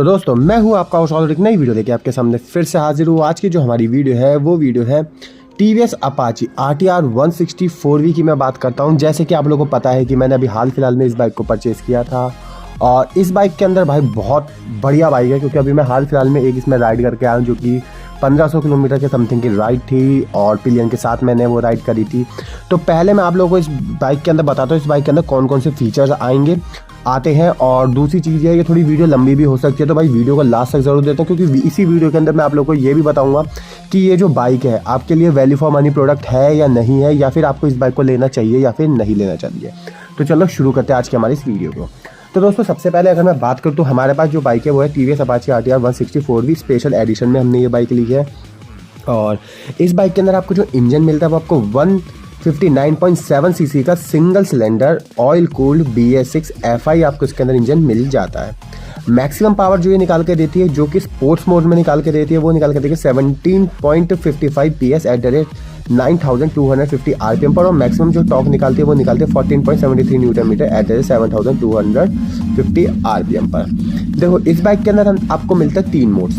तो दोस्तों मैं हूं आपका होस्ट और एक नई वीडियो लेके आपके सामने फिर से हाजिर हूं। आज की जो हमारी वीडियो है वो वीडियो है टीवीएस अपाची RTR 160 की मैं बात करता हूं। जैसे कि आप लोगों को पता है कि मैंने अभी हाल फिलहाल में इस बाइक को परचेज़ किया था और इस बाइक के अंदर भाई बहुत बढ़िया बाइक है, क्योंकि अभी मैं हाल फिलहाल में एक इसमें राइड करके आया हूँ जो कि 1500 किलोमीटर के समथिंग की राइड थी और पिलियन के साथ मैंने वो राइड करी थी। तो पहले मैं आप लोगों को इस बाइक के अंदर बताता हूँ इस बाइक के अंदर कौन कौन से फीचर्स आते हैं। और दूसरी चीज़ है ये थोड़ी वीडियो लंबी भी हो सकती है, तो भाई वीडियो को लास्ट तक ज़रूर देता हूँ, क्योंकि इसी वीडियो के अंदर मैं आप लोगों को ये भी बताऊँगा कि ये जो बाइक है आपके लिए वैल्यू फॉर मनी प्रोडक्ट है या नहीं है, या फिर आपको इस बाइक को लेना चाहिए या फिर नहीं लेना चाहिए। तो चलो शुरू करते हैं आज के हमारी इस वीडियो को। तो दोस्तों सबसे पहले अगर मैं बात करूँ तो हमारे पास जो बाइक है वो है TVS Apache RTR 160 special edition में हमने ये बाइक ली है। और इस बाइक के अंदर आपको जो इंजन मिलता है वो आपको 159.7 सीसी का single cylinder oil cooled BS6 FI आपको इसके अंदर इंजन मिल जाता है। मैक्सिमम पावर जो ये निकाल के देती है, जो कि स्पोर्ट्स मोड में निकाल के देती है, वो निकाल के देती है 17.55 PS eight the rate 9250 RPM पर। और मैक्सिमम जो टॉर्क निकालती है वो निकालती है 14.73 newton metre at the rate 7250 RPM पर। देखो इस बाइक के अंदर आपको मिलता है 3 मोड्स।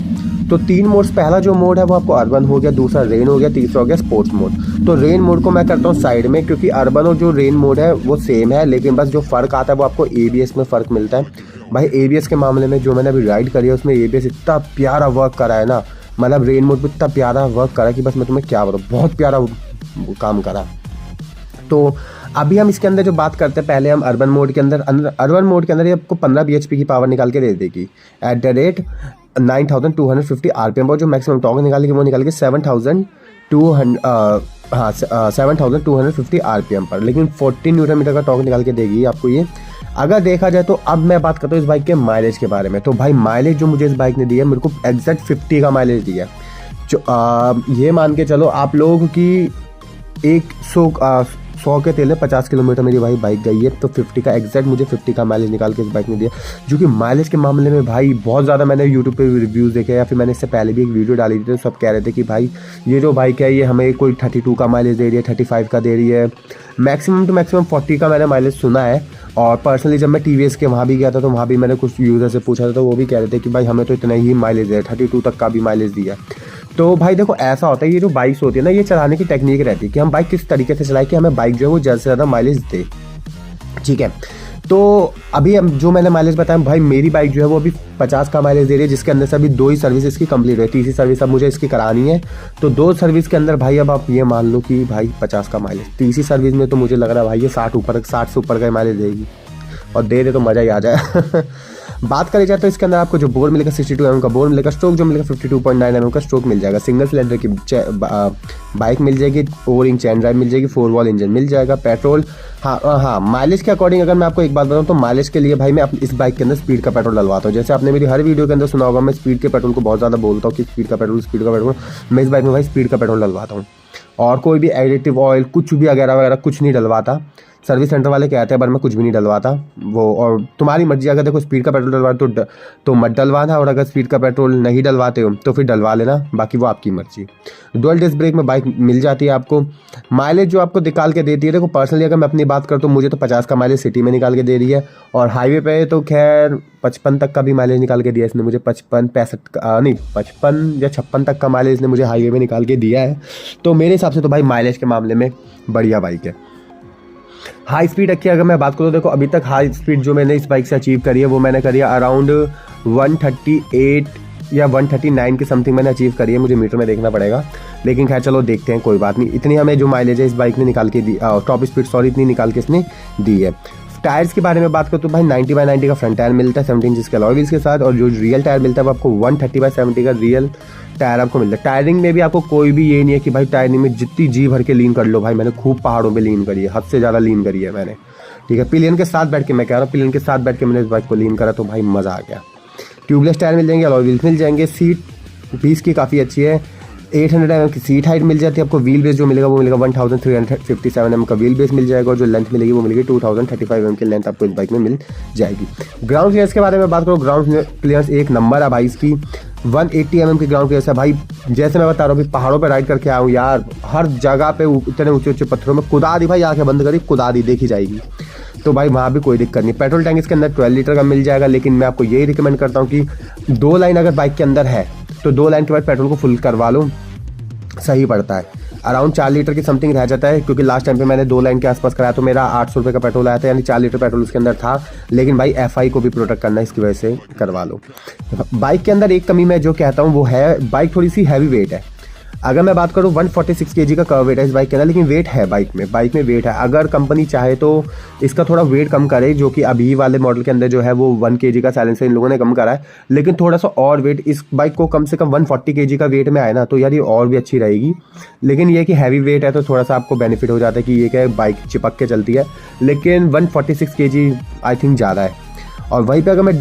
तो 3 मोड्स, पहला जो मोड है वो आपको अर्बन हो गया, दूसरा रेन हो गया, तीसरा हो गया स्पोर्ट्स मोड। तो रेन मोड को मैं करता हूँ साइड में, क्योंकि अर्बन और जो रेन मोड है वो सेम है, लेकिन बस जो फ़र्क आता है वो आपको ABS में फ़र्क मिलता है। भाई ABS के मामले में जो मैंने अभी राइड करी है उसमें ABS इतना प्यारा वर्क करा है ना, मतलब रेन मोड पर इतना प्यारा वर्क करा है कि बस मैं तुम्हें क्या बताऊँ, बहुत प्यारा काम करा। तो अभी हम इसके अंदर जो बात करते हैं, पहले हम अर्बन मोड के अंदर ये आपको 15 bhp की पावर निकाल के दे देगी एट द रेट 9250 RPM पर। जो मैक्सिमम टॉर्क निकालेगी वो निकालेगी 7250 RPM पर, लेकिन 14 न्यूटन मीटर का टॉर्क निकाल के देगी आपको ये। अगर देखा जाए तो अब मैं बात करता हूँ इस बाइक के माइलेज के बारे में। तो भाई माइलेज जो मुझे इस बाइक ने दिया है, मेरे को एग्जैक्ट 50 का माइलेज दिया है। जो ये मान के चलो आप लोग की 100 के तेल में 50 किलोमीटर मेरी भाई बाइक गई है, तो 50 का एग्जैक्ट मुझे 50 का माइलेज निकाल के इस बाइक ने दिया। जो कि माइलेज के मामले में भाई बहुत ज़्यादा मैंने यूट्यूब पे रिव्यूज़ देखे, या फिर मैंने इससे पहले भी एक वीडियो डाली थी, तो सब कह रहे थे कि भाई ये जो बाइक है ये हमें कोई 32 का माइलेज दे रही है, 35 का दे रही है, मैक्सिमम टू मैक्सिमम 40 का मैंने माइलेज सुना है। और पर्सनली जब मैं TVS के वहाँ भी गया था तो वहाँ भी मैंने कुछ यूज़र से पूछा था, तो वो भी कह रहे थे कि भाई हमें तो इतना ही माइलेज है, 32 तक का भी माइलेज दिया। तो भाई देखो ऐसा होता है, ये जो बाइक्स होती है ना, ये चलाने की टेक्निक रहती है कि हम बाइक किस तरीके से चलाएं कि हमें बाइक जो है वो ज़्यादा से ज़्यादा माइलेज दे। ठीक है, तो अभी हम जो मैंने माइलेज बताया भाई, मेरी बाइक जो है वो अभी 50 का माइलेज दे रही है, जिसके अंदर से अभी 2 ही सर्विस इसकी कंप्लीट हुई है, तीसरी सर्विस अब मुझे इसकी करानी है। तो 2 सर्विस के अंदर भाई अब आप ये मान लो कि भाई 50 का माइलेज, तीसरी सर्विस में तो मुझे लग रहा है भाई ये 60 से ऊपर का माइलेज देगी, और दे दे तो मज़ा ही आ जाए। बात करी जाए तो इसके अंदर आपको जो बोर मिलेगा 62 mm का बोर मिलेगा, स्ट्रोक जो मिलेगा 52.9 mm का स्ट्रोक मिल जाएगा, सिंगल सिलेंडर की बाइक मिल जाएगी, ओवरिंग चैन ड्राइव मिल जाएगी, 4 वॉल इंजन मिल जाएगा, पेट्रोल। हाँ माइलेज के अकॉर्डिंग अगर मैं आपको एक बात बताऊँ तो माइलेज के लिए भाई मैं इस बाइक के अंदर स्पीड का पेट्रोल डलवाता हूँ। जैसे आपने मेरी हर वीडियो के अंदर सुना होगा, मैं स्पीड के पेट्रोल को बहुत ज़्यादा बोलता हूँ कि स्पीड का पेट्रोल, मैं इस बाइक में भाई स्पीड का पेट्रोल डलवाता हूँ, और कोई भी एडिटिव ऑयल कुछ भी वगैरह कुछ नहीं डलवाता। सर्विस सेंटर वाले कहते हैं पर मैं कुछ भी नहीं डलवाता वो, और तुम्हारी मर्जी, अगर देखो स्पीड का पेट्रोल डलवा तो मत डलवाना, और अगर स्पीड का पेट्रोल नहीं डलवाते हो तो फिर डलवा लेना, बाकी वो आपकी मर्जी। डुअल डिस्क ब्रेक में बाइक मिल जाती है आपको। माइलेज जो आपको निकाल के देती है, देखो पर्सनली अगर मैं अपनी बात करूँ तो मुझे तो 50 का माइलेज सिटी में निकाल के दे रही है, और हाईवे पे तो खैर 55 तक का भी माइलेज निकाल के दिया इसने मुझे, 55 या 56 तक का माइलेज इसने मुझे हाईवे में निकाल के दिया है। तो मेरे हिसाब से तो भाई माइलेज के मामले में बढ़िया बाइक है। हाई स्पीड की अगर मैं बात करूँ, देखो अभी तक हाई स्पीड जो मैंने इस बाइक से अचीव करी है वो मैंने करी है अराउंड 138 या 139 के समथिंग मैंने अचीव करी है, मुझे मीटर में देखना पड़ेगा, लेकिन खैर चलो देखते हैं, कोई बात नहीं। इतनी हमें जो माइलेज है इस बाइक ने निकाल के दी, टॉप स्पीड इतनी निकाल के इसने दी है। टायर्स के बारे में बात करूँ तो भाई 90/90 का फ्रंट टायर मिलता है 17 इंच के अलॉय व्हील्स के साथ, और जो रियल टायर मिलता है वो आपको 130/70 का रियल टायर आपको मिलता है। टायरिंग में भी आपको कोई भी ये नहीं है कि भाई टायरिंग में जितनी जी भर के लीन कर लो, भाई मैंने खूब पहाड़ों पे लीन करी है, हद से ज़्यादा लीन करी है मैंने। ठीक है, पिलियन के साथ बैठ के मैं कह रहा हूँ, पिलियन के साथ बैठ के मैंने इस बाइक को लीन करा तो भाई मज़ा आ गया। ट्यूबलेस टायर मिल जाएंगे, अलॉय व्हील्स मिल जाएंगे, सीट 20 की काफ़ी अच्छी है, 800 mm की सीट हाइट मिल जाती है आपको। व्हील बेस जो मिलेगा वो मिलेगा 1357 mm का व्हील बेस मिल जाएगा, और जो लेंथ मिलेगी वो मिलेगी 2035 mm की लेंथ आपको इस बाइक में मिल जाएगी। ग्राउंड क्लियरेंस के बारे में बात करूँ, ग्राउंड क्लियरेंस एक नंबर है भाई इसकी, 180 mm की ग्राउंड क्लियरेंस है भाई। जैसे मैं बता रहा हूँ, पहाड़ों पर राइड करके आया हूँ यार, हर जगह पे इतने ऊंचे ऊंचे पत्थरों में कुदा दी भाई, आंखें बंद करी कुदा दी, देखी जाएगी। तो भाई वहाँ भी कोई दिक्कत नहीं। पेट्रोल टैंक इसके अंदर 12 लीटर का मिल जाएगा, लेकिन मैं आपको यही रिकमेंड करता हूँ कि 2 लाइन अगर बाइक के अंदर है तो 2 लाइन के बाद पेट्रोल को फुल करवा लो, सही पड़ता है। अराउंड 4 लीटर की समथिंग रह जाता है, क्योंकि लास्ट टाइम पे मैंने 2 लाइन के आसपास कराया तो मेरा 800 रुपये का पेट्रोल आया था, यानी 4 लीटर पेट्रोल उसके अंदर था। लेकिन भाई एफआई को भी प्रोटेक्ट करना है, इसकी वजह से करवा लो। बाइक के अंदर एक कमी मैं जो कहता हूँ वो है, बाइक थोड़ी सी हैवी वेट है। अगर मैं बात करूँ 146 kg का कर्व वेट है इस बाइक के अंदर, लेकिन वेट है बाइक में वेट है। अगर कंपनी चाहे तो इसका थोड़ा वेट कम करे, जो कि अभी वाले मॉडल के अंदर जो है वो 1 kg का साइलेंसर इन लोगों ने कम करा है, लेकिन थोड़ा सा और वेट इस बाइक को कम से कम 140 kg का वेट में आए ना तो यार ये और भी अच्छी रहेगी। लेकिन ये कि हैवी वेट है तो थोड़ा सा आपको बेनिफिट हो जाता है कि ये क्या बाइक चिपक के चलती है, लेकिन 146 kg आई थिंक ज़्यादा है। और वहीं पे अगर मैं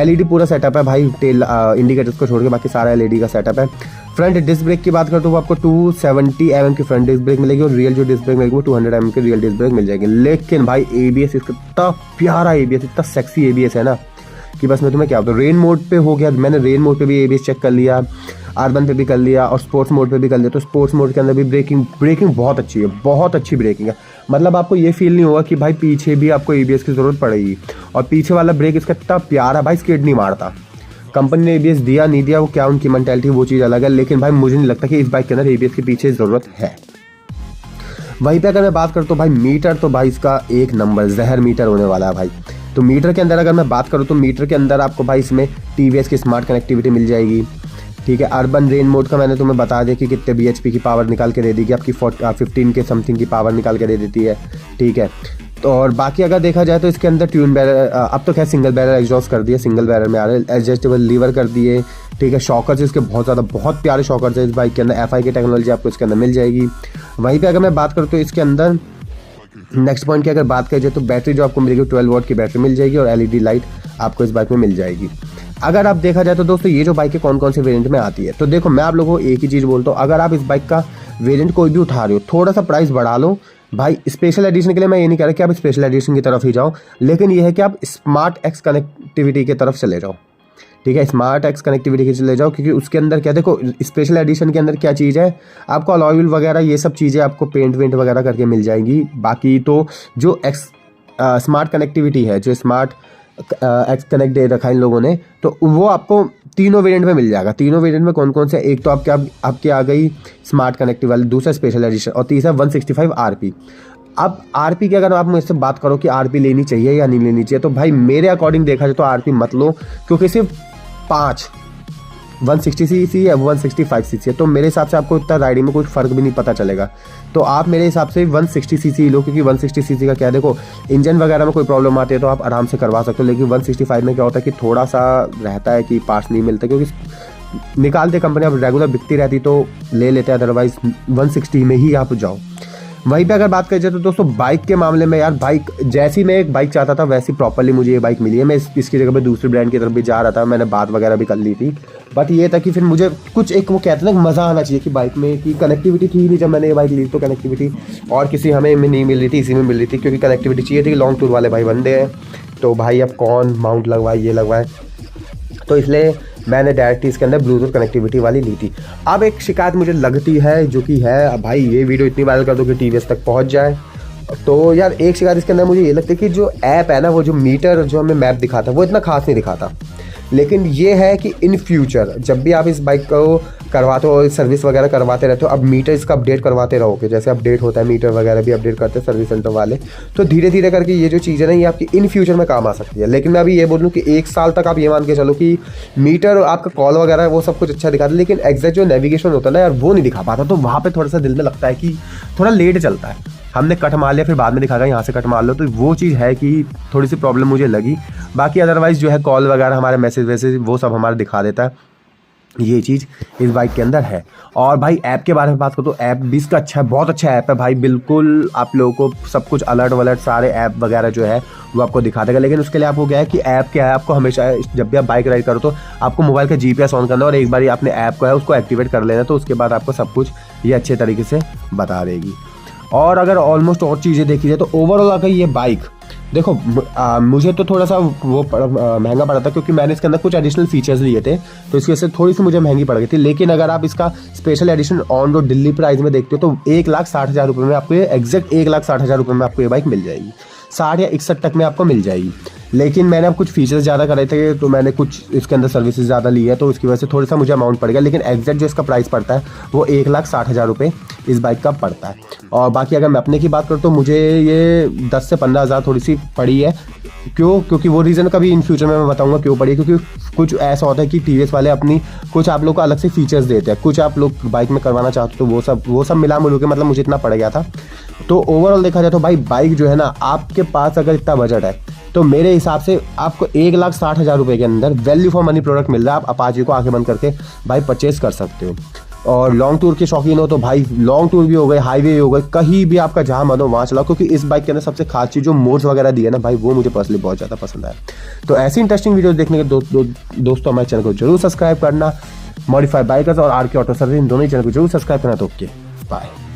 LED पूरा सेटअप है भाई, टेल इंडिकेटर्स को छोड़ के बाकी सारा LED का सेटअप है। फ्रंट डिस्क ब्रेक की बात करूँ तो वो आपको 270 mm की फ्रंट डिस्क ब्रेक मिलेगी और रियल जो डिस्क ब्रेक मिलेगी वो 200 mm की रियल डिस्क ब्रेक मिल जाएगी। लेकिन भाई ABS इसका इतना प्यारा ABS, इतना सेक्सी ABS है ना कि बस मैं तुम्हें क्या बताऊँ। रेन मोड पे हो गया, मैंने रेन मोड पे भी ABS चेक कर लिया, अर्बन पे भी कर लिया और स्पोर्ट्स मोड पे भी कर लिया। तो स्पोर्ट्स मोड के अंदर भी ब्रेकिंग बहुत अच्छी है, बहुत अच्छी ब्रेकिंग है। मतलब आपको ये फील नहीं होगा कि भाई पीछे भी आपको ABS की ज़रूरत पड़ेगी। और पीछे वाला ब्रेक इसका इतना प्यारा भाई, स्किड नहीं मारता। कंपनी ने ABS दिया नहीं दिया वो क्या उनकी मेंटालिटी वो चीज़ अलग है, लेकिन भाई मुझे नहीं लगता कि इस बाइक के अंदर ABS के पीछे ज़रूरत है। वहीं पे अगर मैं बात करूँ तो भाई मीटर तो भाई इसका एक नंबर जहर मीटर होने वाला है भाई। तो मीटर के अंदर अगर मैं बात करूँ तो मीटर के अंदर आपको भाई इसमें TVS की स्मार्ट कनेक्टिविटी मिल जाएगी, ठीक है। अर्बन रेन मोड का मैंने तुम्हें बता दिया कि कितने BHP की पावर निकाल के दे देगी, आपकी 15 के समथिंग की पावर निकाल के दे देती है, ठीक है। तो और बाकी अगर देखा जाए तो इसके अंदर ट्यून बैरल, अब तो खैर सिंगल बैरल एग्जॉस्ट कर दिए, सिंगल बैरल में आ रहे हैं, एडजस्टेबल लीवर कर दिए, ठीक है। शॉकर्स इसके बहुत प्यारे शॉकर्स है इस बाइक के अंदर, FI की टेक्नोलॉजी आपको इसके अंदर मिल जाएगी। वहीं पे अगर मैं बात करूँ तो इसके अंदर नेक्स्ट पॉइंट की अगर बात की जाए तो बैटरी जो आपको मिलेगी 12 वॉट की बैटरी मिल जाएगी और LED लाइट आपको इस बाइक में मिल जाएगी। अगर आप देखा जाए तो दोस्तों ये जो बाइक है कौन कौन से वेरिएंट में आती है, तो देखो मैं आप लोगों को एक ही चीज़ बोलता हूँ, अगर आप इस बाइक का वेरिएंट कोई भी उठा रहे हो थोड़ा सा प्राइस बढ़ा लो भाई। स्पेशल एडिशन के लिए मैं ये नहीं कह रहा कि आप स्पेशल एडिशन की तरफ ही जाओ, लेकिन ये है कि आप स्मार्ट एक्स कनेक्टिविटी की तरफ चले जाओ, ठीक है। स्मार्ट एक्स कनेक्टिविटी के चले जाओ, क्योंकि उसके अंदर क्या देखो स्पेशल एडिशन के अंदर क्या चीज़ है, आपको अलॉय व्हील वगैरह ये सब चीज़ें आपको पेंट वेंट वगैरह करके मिल जाएंगी। बाकी तो जो स्मार्ट कनेक्टिविटी है, जो स्मार्ट एक्स कनेक्ट दे रखा है इन लोगों ने, तो वो आपको तीनों वेरिएंट में मिल जाएगा। तीनों वेरिएंट में कौन कौन से, एक तो आपके आ गई स्मार्ट कनेक्टिव वाली, दूसरा स्पेशल एडिशन और तीसरा 165 RP। अब RP की अगर आप मुझसे बात करो कि RP लेनी चाहिए या नहीं लेनी चाहिए, तो भाई मेरे अकॉर्डिंग देखा जाए तो RP मत लो, क्योंकि सिर्फ 160cc या 165cc है, तो मेरे हिसाब से आपको इतना राइडिंग में कुछ फ़र्क भी नहीं पता चलेगा। तो आप मेरे हिसाब से 160cc लो, क्योंकि 160cc का क्या देखो इंजन वगैरह में कोई प्रॉब्लम आती है तो आप आराम से करवा सकते हो, लेकिन 165 में क्या होता है कि थोड़ा सा रहता है कि पार्ट्स नहीं मिलते, क्योंकि निकालते कंपनी अब रेगुलर बिकती रहती तो ले लेते हैं, अदरवाइज 160 में ही आप जाओ। वहीं पे अगर बात करी जाए तो दोस्तों बाइक के मामले में यार, बाइक जैसी मैं एक बाइक चाहता था वैसी प्रॉपर्ली मुझे ये बाइक मिली है। मैं इसकी जगह पे दूसरे ब्रांड की तरफ भी जा रहा था, मैंने बात वगैरह भी कर ली थी, बट ये था कि फिर मुझे कुछ एक वो कहते हैं ना मज़ा आना चाहिए कि बाइक में, कि कनेक्टिविटी थी नहीं जब मैंने ये बाइक ली तो कनेक्टिविटी और किसी हमें में नहीं मिल रही थी, इसी में मिल रही थी, क्योंकि कनेक्टिविटी चाहिए थी। लॉन्ग टूर वाले भाई बंदे हैं तो भाई अब कौन माउंट लगवाए ये लगवाए, तो इसलिए मैंने डायरेक्ट इसके अंदर ब्लूटूथ कनेक्टिविटी वाली ली थी। अब एक शिकायत मुझे लगती है जो कि है, भाई ये वीडियो इतनी वायरल कर दो कि TVS तक पहुंच जाए, तो यार एक शिकायत इसके अंदर मुझे ये लगती है कि जो ऐप है ना, वो जो मीटर जो हमें मैप दिखाता है वो इतना खास नहीं दिखाता। लेकिन ये है कि इन फ्यूचर जब भी आप इस बाइक को करवाते हो, सर्विस वगैरह करवाते रहते हो, अब मीटर इसका अपडेट करवाते रहोगे, जैसे अपडेट होता है मीटर वगैरह भी अपडेट करते हैं सर्विस सेंटर वाले, तो धीरे धीरे करके ये जो चीज़ है ना ये आपकी इन फ्यूचर में काम आ सकती है। लेकिन मैं अभी ये बोलूँ कि 1 साल तक आप ये मान के चलो कि मीटर आपका कॉल वगैरह वो सब कुछ अच्छा दिखाता है, लेकिन एग्जैक्ट जो नेविगेशन होता है ना यार वो नहीं दिखा पाता, तो वहाँ पर थोड़ा सा दिल में लगता है कि थोड़ा लेट चलता है। हमने कट मार लिया फिर बाद में दिखाएगा यहाँ से कट मार लो, तो वो चीज़ है कि थोड़ी सी प्रॉब्लम मुझे लगी। बाकी अदरवाइज़ जो है कॉल वगैरह हमारे मैसेज वैसेज वो सब हमारा दिखा देता है, ये चीज़ इस बाइक के अंदर है। और भाई ऐप के बारे में बात करो तो ऐप भी इसका अच्छा है, बहुत अच्छा ऐप है भाई, बिल्कुल आप लोगों को सब कुछ अलर्ट वलर्ट सारे ऐप वगैरह जो है वो आपको दिखा देगा। लेकिन उसके लिए आपको क्या है कि ऐप क्या है, आपको हमेशा जब भी आप बाइक राइड करो तो आपको मोबाइल का GPS ऑन करना और एक बार आपने ऐप को है उसको एक्टिवेट कर लेना, तो उसके बाद आपको सब कुछ ये अच्छे तरीके से बता देगी। और अगर ऑलमोस्ट और चीज़ें देखी जाए तो ओवरऑल अगर ये बाइक देखो मुझे तो थोड़ा सा वो महंगा पड़ा था, क्योंकि मैंने इसके अंदर कुछ एडिशनल फीचर्स लिए थे तो इसकी वजह से थोड़ी सी मुझे महंगी पड़ गई थी। लेकिन अगर आप इसका special edition on road Delhi price में देखते हो तो 1,60,000 रुपये में आपको एग्जैक्ट 1,60,000 रुपये में आपको ये बाइक मिल जाएगी। 60 या 61 तक में आपको मिल जाएगी। लेकिन मैंने अब कुछ फीचर्स ज़्यादा करे थे तो मैंने कुछ इसके अंदर सर्विसेज ज़्यादा ली है, तो उसकी वजह से थोड़ा सा मुझे अमाउंट पड़ गया। लेकिन एग्जैक्ट जो इसका प्राइस पड़ता है वो 1,60,000 रुपये इस बाइक का पड़ता है। और बाकी अगर मैं अपने की बात करूँ तो मुझे ये 10 से 15,000 थोड़ी सी पड़ी है। क्योंकि वो रीज़न कभी इन फ्यूचर में मैं बताऊंगा क्यों पड़ी है। क्योंकि कुछ ऐसा होता है कि टीवीएस वाले अपनी कुछ आप लोग को अलग से फीचर्स देते हैं, कुछ आप लोग बाइक में करवाना चाहते हो, तो वो सब मिला मिलू के मतलब मुझे इतना पड़ गया था। तो ओवरऑल देखा जाए तो भाई बाइक जो है ना, आपके पास अगर इतना बजट है तो मेरे हिसाब से आपको 1,60,000 रुपये के अंदर वैल्यू फॉर मनी प्रोडक्ट मिल रहा है। आप अपाचे को आंखें बंद करके भाई परचेज कर सकते हो। और लॉन्ग टूर के शौकीन हो तो भाई लॉन्ग टूर भी हो गए, हाईवे हो गए, कहीं भी आपका जहाँ मन हो वहाँ चलाओ। क्योंकि इस बाइक के अंदर सबसे खास चीज़ जो मोड्स वगैरह दी है ना भाई, वो मुझे पर्सनली बहुत ज़्यादा पसंद आया। तो ऐसी इंटरेस्टिंग वीडियो देखने के दोस्तों हमारे चैनल को जरूर सब्सक्राइब करना। मॉडिफाइड बाइकर्स और आर के ऑटो सर्विस इन दोनों ही चैनल को जरूर सब्सक्राइब करना। तो ओके बाय।